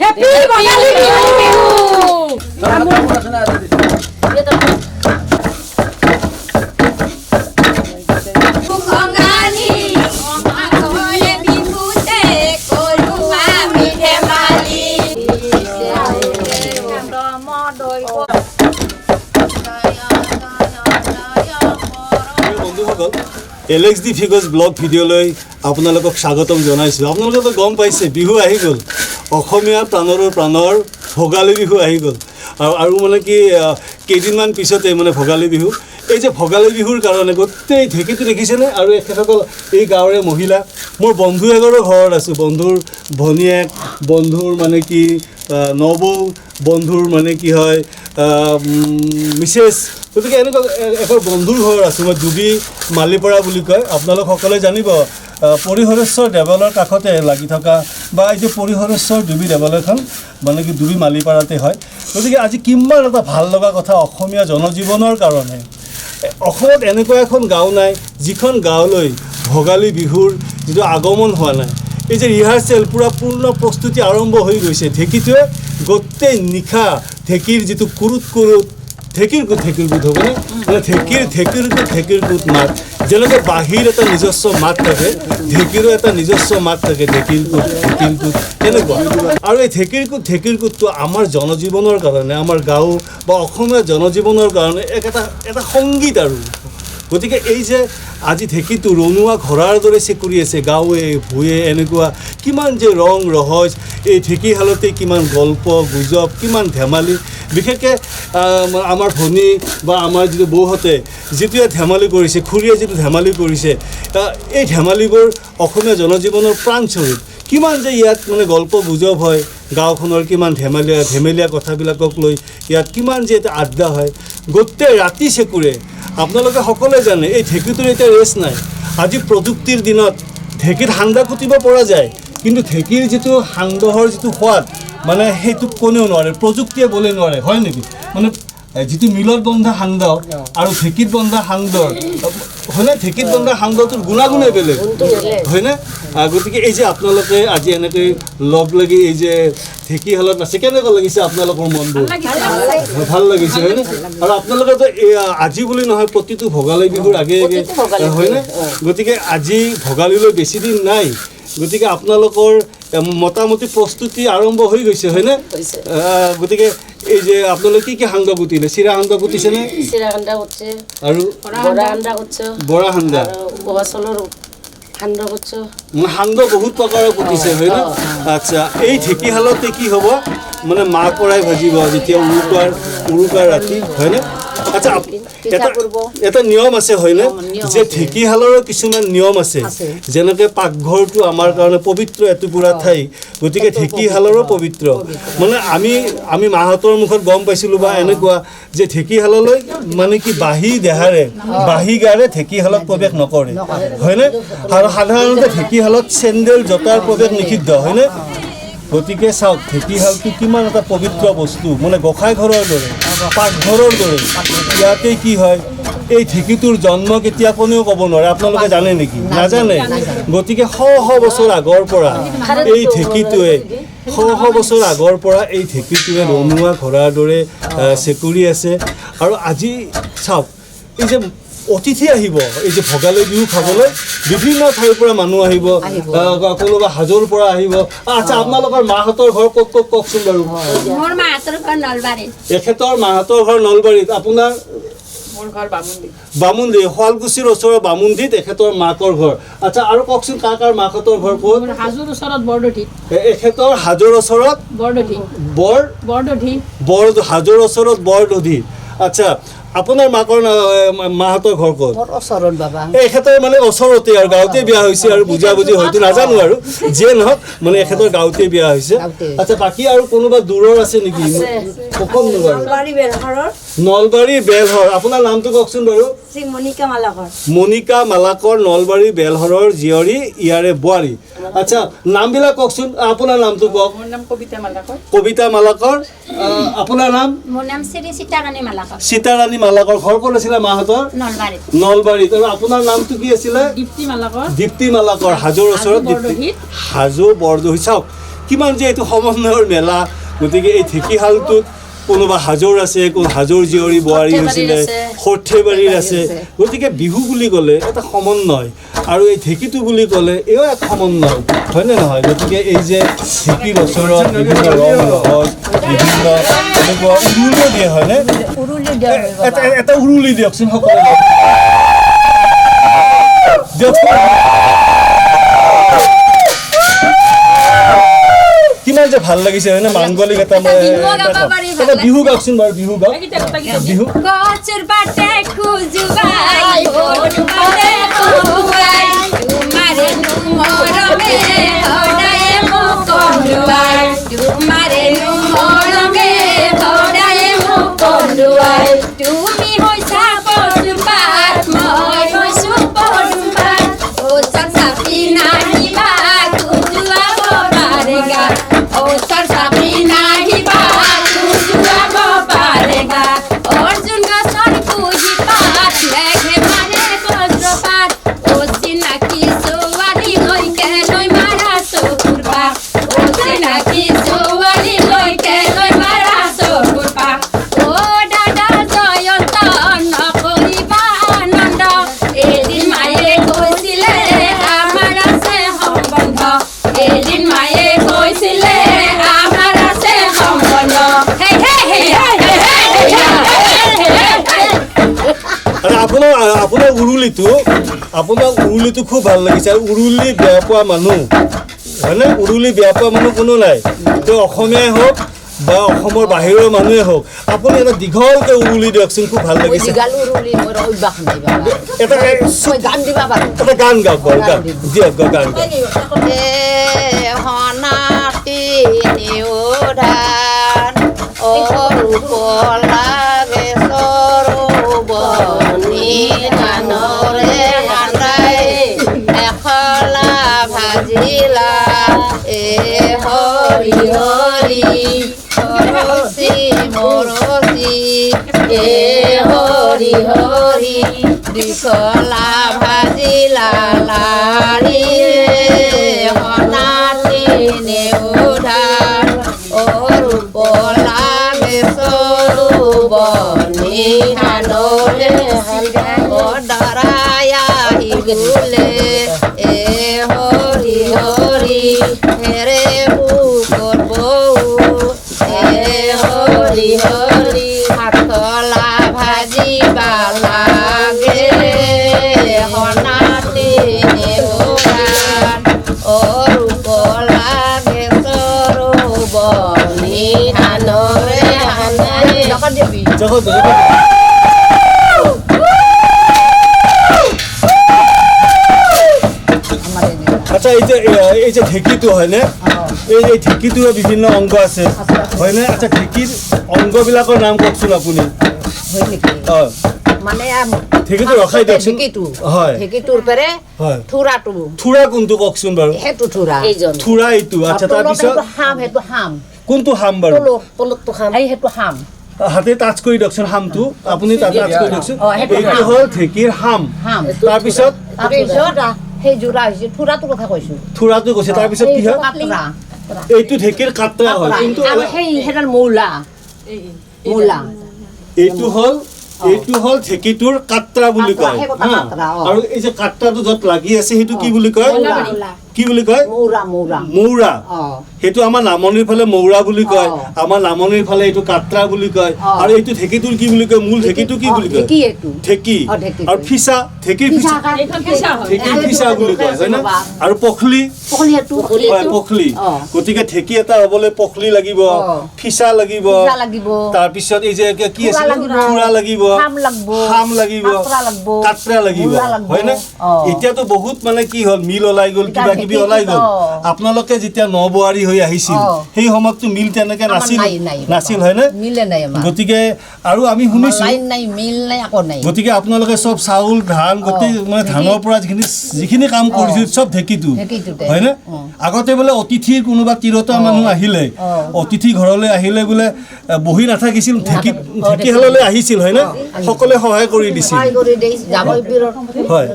Happy Bangali Bihu! LXD Figures blog video লৈ আপোনালোকক স্বাগতম জনাইছো। আপোনালোকে তো গম পাইছে বিহু আহি গ'ল, অসমীয়া প্ৰাণৰ ভোগালী বিহু আহি গ'ল আৰু মানে কি কেইদিনমান পিছতে মানে ভোগালী বিহু। এই যে ভোগালী বিহুৰ কাৰণে গোটেই ঢেঁকীটো দেখিছেনে? আৰু এখেতসকল এই গাঁৱৰে মহিলা। মোৰ বন্ধু এঘৰৰ ঘৰত আছোঁ, বন্ধুৰ ভনীয়েক, বন্ধুৰ মানে কি নবৌ, বন্ধুৰ মানে কি হয় মিছেছ। গতিকে এনেকুৱা এখন বন্ধুৰ ঘৰ আছোঁ মই, ডুবি মালিপাৰা বুলি কয়। আপোনালোক সকলোৱে জানিব পৰিহৰেশ্বৰ দেৱালয়ৰ কাষতে লাগি থকা বা এই যে পৰিহৰেশ্বৰ ডুবি দেৱালয়খন মানে কি ডুবি মালিপাৰাতে হয়। গতিকে আজি কিমান এটা ভাল লগা কথা অসমীয়া জনজীৱনৰ কাৰণে। অসমত এনেকুৱা এখন গাঁও নাই যিখন গাঁৱলৈ ভোগালী বিহুৰ যিটো আগমন হোৱা নাই। এই যে ৰিহাৰ্চেল পূৰা পূৰ্ণ প্ৰস্তুতি আৰম্ভ হৈ গৈছে। ঢেঁকীটোৱে গোটেই নিশা ঢেঁকীৰ যিটো কুৰুত ঢেঁকীৰ কুট হ'বনে, মানে ঢেঁকীৰ কুট মাত। যেনেকৈ বাঁহীৰ এটা নিজস্ব মাত থাকে, ঢেঁকীৰো এটা নিজস্ব মাত থাকে, ঢেঁকীৰ কুট তেনেকুৱা। আৰু এই ঢেঁকীৰ কুটটো আমাৰ জনজীৱনৰ কাৰণে, আমাৰ গাঁও বা অসমীয়া জনজীৱনৰ কাৰণে এটা সংগীত আৰু। গতিকে এই যে আজি ঢেঁকীটো ৰণুৱা ঘোঁৰাৰ দৰে চেকুৰি আছে গাঁৱে ভূঞে, এনেকুৱা কিমান যে ৰং ৰহস্য এই ঢেঁকীশালতে, কিমান গল্প গুজব, কিমান ধেমালি। বিশেষকৈ আমাৰ ভনী বা আমাৰ যিটো বৌহঁতে যিটোৱে ধেমালি কৰিছে, খুৰীয়ে যিটো ধেমালি কৰিছে, এই ধেমালিবোৰ অসমীয়া জনজীৱনৰ প্ৰাণস্বৰূপ। কিমান যে ইয়াত মানে গল্প গুজব হয়, গাঁওখনৰ কিমান ধেমেলীয়া কথাবিলাকক লৈ ইয়াত কিমান যে এটা আড্ডা হয়, গোটেই ৰাতি চেকুৰে। আপোনালোকে সকলোৱে জানে এই ঢেঁকীটোৰ এতিয়া ৰেষ্ট নাই। আজি প্ৰযুক্তিৰ দিনত ঢেঁকীত সান্দা কুটিব পৰা যায়, কিন্তু ঢেঁকীৰ যিটো সান্দহৰ যিটো সোৱাদ মানে সেইটো কোনেও নোৱাৰে, প্ৰযুক্তিয়ে বলে নোৱাৰে, হয় নেকি? মানে যিটো মিলত বন্ধা সান্দহ আৰু ঢেঁকীত বন্ধা সান্দহ, হয়নে? ঢেঁকীত বন্ধা সান্দহটোৰ গুণাগুণে বেলেগ, হয়নে? গতিকে এই যে আপোনালোকে আজি এনেকৈ লগ লাগি এই যে ঢেঁকীশালত আছে, কেনেকুৱা লাগিছে আপোনালোকৰ মনবোৰ? ভাল লাগিছে, হয়নে? আৰু আপোনালোকেতো আজি বুলি নহয়, প্ৰতিটো ভোগালী বিহুৰ আগে হয়নে? গতিকে আজি ভোগালীলৈ বেছি দিন নাই, গতিকে আপোনালোকৰ মোটামুটি প্ৰস্তুতি আৰম্ভ হৈ গৈছে, হয়নে? গতিকে এই যে আপোনালোকে কি সান্দহ কুটিলে? চিৰা সান্দহ কুটিছেনে? আৰু বৰা সান্দহ, সান্দহ বহুত প্ৰকাৰৰ কুটিছে, হয়নে? আচ্ছা, এই ঢেঁকীশালতে কি হ'ব মানে মাহ কৰাই ভাজিব যেতিয়া উৰুকাৰ ৰাতি, হয়নে? আচ্ছা, এটা নিয়ম আছে, হয়নে? যে ঢেঁকীশালৰো কিছুমান নিয়ম আছে, যেনেকৈ পাকঘৰটো আমাৰ কাৰণে পবিত্ৰ এটুকুৰা ঠাই, গতিকে ঢেঁকীশালৰো পবিত্ৰ। মানে আমি মাহঁতৰ মুখত গম পাইছিলোঁ বা এনেকুৱা যে ঢেঁকীশাললৈ মানে কি বাঁহী গাৰে ঢেঁকীশালত প্ৰৱেশ নকৰে, হয়নে? আৰু সাধাৰণতে ঢেঁকীশালত চেণ্ডেল জোতাৰ প্ৰৱেশ নিষিদ্ধ, হয়নে? গতিকে চাওক ঢেঁকীশালটো কিমান এটা পবিত্ৰ বস্তু, মানে গোঁসাই ঘৰৰ দৰে, পাকঘৰৰ দৰে। ইয়াতে কি হয়, এই ঢেঁকীটোৰ জন্ম কেতিয়া কোনেও ক'ব নোৱাৰে। আপোনালোকে জানে নেকি? নাজানে। গতিকে শ বছৰ আগৰ পৰা এই ঢেঁকীটোৱে এই ঢেঁকীটোৱে ৰণুৱা ঘোঁৰাৰ দৰে চেকুৰি আছে। আৰু আজি চাওক, এই যে অতিথি আহিব এই যে ভোগালী বিহু খাবলৈ, বিভিন্ন ঠাইৰ পৰা মানুহ আহিব, কোনোবা হাজোৰ পৰা আহিব। আচ্ছা, আপোনালোকৰ মাহঁতৰ ঘৰ ক'ত কওকচোন বাৰু? এখেতৰ মাহঁতৰ ঘৰ নলবাৰীত, আপোনাৰ? বামুণডি, শুৱালকুছিৰ ওচৰৰ বামুণডিত এখেতৰ মাকৰ ঘৰ। আচ্ছা, আৰু কওকচোন কাৰ মাহঁতৰ ঘৰ ক'ত? হাজোৰ ওচৰত বৰদঠি। এখেতৰ হাজোৰ ওচৰত হাজোৰ ওচৰত বৰদধি। আচ্ছা, আপোনাৰ মাহঁতৰ ঘৰ ক'ত? এখেতৰ মানে ওচৰতে আৰু গাঁৱতে বিয়া হৈছে আৰু বুজাবুজি হয়তো নাজানো আৰু যিয়ে নহওক, মানে এখেতৰ গাঁৱতে বিয়া হৈছে। আচ্ছা, বাকী আৰু কোনোবা দূৰৰ আছে নেকি? নলবাৰী বেলহৰ। আপোনাৰ নামটো কওকচোন বাৰু? মণিকা মালাকৰ, নলবাৰী বেলহৰৰ জীয়ৰী, ইয়াৰে বোৱাৰী। আচ্ছা, নামবিলাক কওকচোন। আপোনাৰ নামটো কওক। কবিতা মালাকৰ। আপোনাৰ নাম? সীতাৰাণী মালাকৰ। ঘৰ ক'ত আছিলে মাহঁতৰ? নলবাৰীত। আৰু আপোনাৰ নামটো কি আছিলে? দীপ্তি মালাকৰ। হাজোৰ ওচৰত হাজো বৰদহি। চাওক কিমান যে এইটো সমন্বয়ৰ মেলা গতিকে এই ঢেঁকীশালটোত কোনোবা হাজোৰ আছে কোন হাজোৰ জীয়ৰী বোৱাৰী হৈছিলে সৰ্থেবাৰীৰ আছে গতিকে বিহু বুলি ক'লে এটা সমন্বয় আৰু এই ঢেঁকীটো বুলি ক'লে এও এক সমন্বয় হয়নে নহয় গতিকে এই যে ঢেঁকীৰ ওচৰত বিভিন্ন ৰং ৰহজ বিভিন্ন এনেকুৱা উৰুলি দিয়ে হয়নে এটা উৰুলি দিয়কচোন সকলোৱে কিমান যে ভাল লাগিছে হয়নে মাংগলিক এটা বিহু গাওকচোন বাৰু বিহু গাওক বিহু গছৰ পাতে খুজুবাই পাতে খুজুবাই তোমাৰে মৰমে সদায় মোক কন্দুৱাই তোমাৰে মৰমে সদায় মোক কন্দুৱাই তুমি হৈছা পদুপাত মই হৈছো পদুপাত ও চাপি নাহিবা খুজুৱাব পাৰেগা ও চাপি নাহিবা খুজুৱাব পাৰেগা অৰ্জুন গছৰ পুহি পাত লেঘে মাৰে বজ্ৰপাত ও চিনাকি ছোৱালী লৈকে লৈ মাৰা চকুৰ পাত ও চিনাকি ছোৱালী লৈকে লৈ মাৰা চকুৰ পাত ও দাদা জয়ন্ত নকৰিবা আনন্দ এদিন মায়ে কৈছিলে আমাৰ আছে সম্বন্ধ এদিন মায়ে কৈছিলে আমাৰ আছে সম্বন্ধ হে হে হে হে আৰু আপোনাৰ উৰুলিটো খুব ভাল লাগিছে আৰু উৰুলি বেয়া পোৱা মানুহ হয়নে উৰুলি বেয়া পোৱা মানুহ কোনো নাই তেওঁ অসমীয়াই হওক বা অসমৰ বাহিৰৰ মানুহে হওক আপুনি এটা দীঘলকৈ উৰুলি দিয়কচোন খুব ভাল লাগিছে এটা গান গাওক বাৰু গান দিয়ক গান গাওক হনাতি নিউধান ও ৰূপলাগে সৰবনি ধানৰে হান্দাই এখলা ভাজিলা এ হৰি হৰি মৰচি মৰচি এ হৰি হৰি দিখলা ভাজিলা লাৰি হনাতি নেউধান ও ৰূপলাগে সৰবনি ধানৰে ও দৰায়া হিগুলে এ হৰি হৰি হেৰে বুকৰ বৌ এ হৰি হৰি হাতলা ভাজিবা লাগে হনাতি নেউধান ও ৰূপলাগে সৰবনি ধানৰে হান্দাই জগত আচ্ছা এই যে ঢেঁকীটো হয়নে এই ঢেঁকীটোৰ বিভিন্ন অংগ আছে হয়নে আচ্ছা ঢেঁকীৰ অংগবিলাকৰ নাম কওকচোন আপুনি অঁ মানে ঢেঁকীটো ৰখাই দিয়কচোন ঢেঁকীটো হয় ঢেঁকীটোৰ পেৰে হয় থোৰাটো থোৰা কোনটো কওকচোন বাৰু সেইটো থোৰা থোৰা এইটো আচ্ছা তাৰপিছত হাম সেইটো হাম কোনটো হাম বাৰু তলতটো হাম এই সেইটো হাম হাতে টাচ কৰি দিয়কচোন হামটো আপুনি তাত টাচ কৰি দিয়কচোন সেইটো এইটো হ'ল ঢেঁকীৰ হাম হাম তাৰপিছত সেই যোৰা হৈছে থোৰাটোৰ কথা কৈছো থোৰাটো কৈছে তাৰপিছত কি হয় কাটৰা এইটো ঢেঁকীৰ কাটৰা হয় কিন্তু আৰু সেই সেইডাল মৌলা মৌলা এইটো হ'ল ঢেঁকীটোৰ কাটৰা বুলি কয় আৰু এই যে কাটৰাটো য'ত লাগি আছে সেইটো কি বুলি কয় কি বুলি কয় মৌৰা মৌৰা মৌৰা সেইটো আমাৰ নামনিৰ ফালে মৌৰা বুলি কয় আমাৰ নামনিৰ ফালে এইটো কাটৰা বুলি কয় আৰু এইটো ঢেঁকীটোৰ কি বুলি কয় মূল ঢেঁকীটো কি বুলি কয় ঢেঁকী আৰু ফিছা ঢেঁকীৰ ফিছা বুলি কয় হয় না আৰু পখলি হয় পখলি গতিকে ঢেঁকী এটা হ'বলৈ পখলি লাগিব ফিছা লাগিব তাৰপিছত এই যে কি আছে থোৰা লাগিব হাম লাগিব কাটৰা লাগিব হয় না এতিয়াতো বহুত মানে কি হ'ল মিল ওলাই গ'ল কিবা কিবি ওলাই গ'ল আপোনালোকে যেতিয়া নবোৱাৰী হৈ আহিছিল সেই সময়ততো মিল তেনেকে নাছিল হয়নে গতিকে আৰু আমি শুনিছো গতিকে আপোনালোকে চব চাউল ধান গোটেই মানে ধানৰ পৰা যিখিনি কাম কৰিছিল চব ঢেঁকীটো হয়নে আগতে বোলে অতিথিৰ কোনোবা তিৰোতা মানুহ আহিলে অতিথি ঘৰলৈ আহিলে বোলে বহি নাথাকিছিল ঢেঁকীশাললৈ আহিছিল হয়নে সকলোৱে সহায় কৰি দিছিল হয়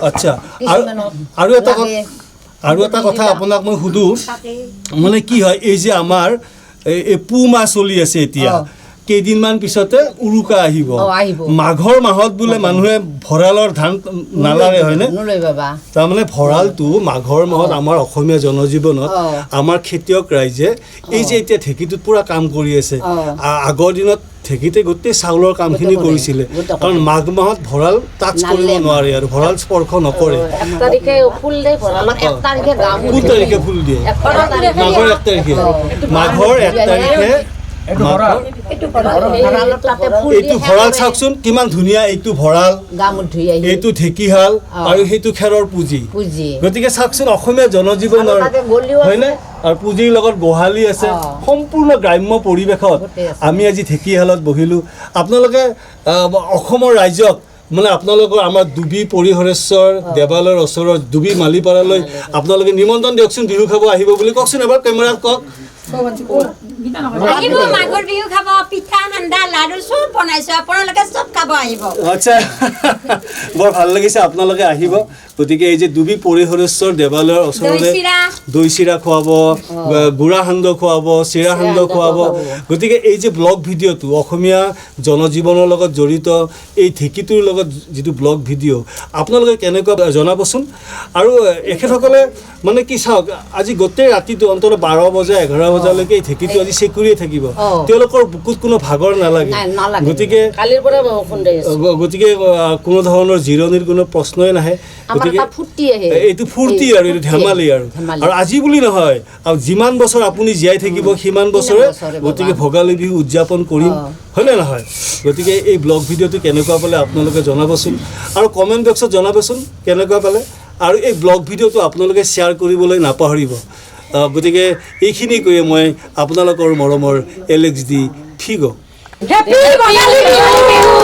আচ্ছা আৰু এটা আৰু এটা কথা আপোনাক মই সুধো মানে কি হয় এই যে আমাৰ এই পুহ মাহ চলি আছে এতিয়া কেইদিনমান পিছতে উৰুকা আহিব মাঘৰ মাহত বোলে মানুহে ভঁৰালৰ ধান নালাৰে হয়নে তাৰমানে ভঁৰালটো মাঘৰ মাহত আমাৰ অসমীয়া জনজীৱনত আমাৰ খেতিয়ক ৰাইজে এই যে এতিয়া ঢেঁকীটোত পুৰা কাম কৰি আছে আগৰ দিনত ঢেঁকীতে গোটেই চাউলৰ কামখিনি কৰিছিলে কাৰণ মাঘ মাহত ভঁৰাল টাচ কৰিব নোৱাৰে আৰু ভঁৰাল স্পৰ্শ নকৰে কোন তাৰিখে ফুল দিয়ে মাঘৰ 1 তাৰিখে মাঘৰ 1 তাৰিখে এইটো ভঁৰাল চাওকচোন কিমান ধুনীয়া এইটো ভঁৰাল এইটো ঢেঁকীশাল আৰু সেইটো খেৰৰ পুঁজি গতিকে চাওকচোন অসমীয়া জনজীৱনৰ হয়নে আৰু পুঁজিৰ লগত গোহালি আছে সম্পূৰ্ণ গ্ৰাম্য পৰিৱেশত আমি আজি ঢেঁকীশালত বহিলোঁ আপোনালোকে অসমৰ ৰাইজক মানে আপোনালোকৰ আমাৰ ডুবি পৰিহৰেশ্বৰ দেৱালয়ৰ ওচৰত ডুবি মালিপাৰালৈ আপোনালোকে নিমন্ত্ৰণ দিয়কচোন বিহু খাব আহিব বুলি কওকচোন এবাৰ কেমেৰাত কওক আহিব মাঘৰ বিহু খাব পিঠা সান্দা লাড়ু চব বনাইছো আপোনালোকে চব খাব আহিব আচ্ছা বৰ ভাল লাগিছে আপোনালোকে আহিব গতিকে এই যে ডুবি পৰিহৰেশ্বৰ দেৱালয়ৰ ওচৰতে দৈ চিৰা খুৱাব গুড়া সান্দহ খুৱাব চিৰা সান্দহ খুৱাব গতিকে এই যে ব্লগ ভিডিঅ'টো অসমীয়া জনজীৱনৰ লগত জড়িত এই ঢেঁকীটোৰ লগত যিটো ব্লগ ভিডিঅ' আপোনালোকে কেনেকুৱা জনাবচোন আৰু এখেতসকলে মানে কি চাওক আজি গোটেই ৰাতিটো অন্তত 12 বজা 11 বজালৈকে এই ঢেঁকীটো আজি চেকুৰিয়ে থাকিব তেওঁলোকৰ বুকুত কোনো ভাগৰ নালাগে গতিকে কালিৰ পৰা গতিকে কোনো ধৰণৰ জিৰণিৰ কোনো প্ৰশ্নই নাহে গতিকে এইটো ফূৰ্তি আৰু এইটো ধেমালি আৰু আজি বুলি নহয় আৰু যিমান বছৰ আপুনি জীয়াই থাকিব সিমান বছৰে গতিকে ভোগালী বিহু উদযাপন কৰিম হয়নে নহয় গতিকে এই ব্লগ ভিডিঅ'টো কেনেকুৱা পালে আপোনালোকে জনাবচোন আৰু কমেণ্ট বক্সত জনাবচোন কেনেকুৱা পালে আৰু এই ব্লগ ভিডিঅ'টো আপোনালোকে শ্বেয়াৰ কৰিবলৈ নাপাহৰিব গতিকে এইখিনি কৈয়ে মই আপোনালোকৰ মৰমৰ Alex D fig' happy Bhogali Bihu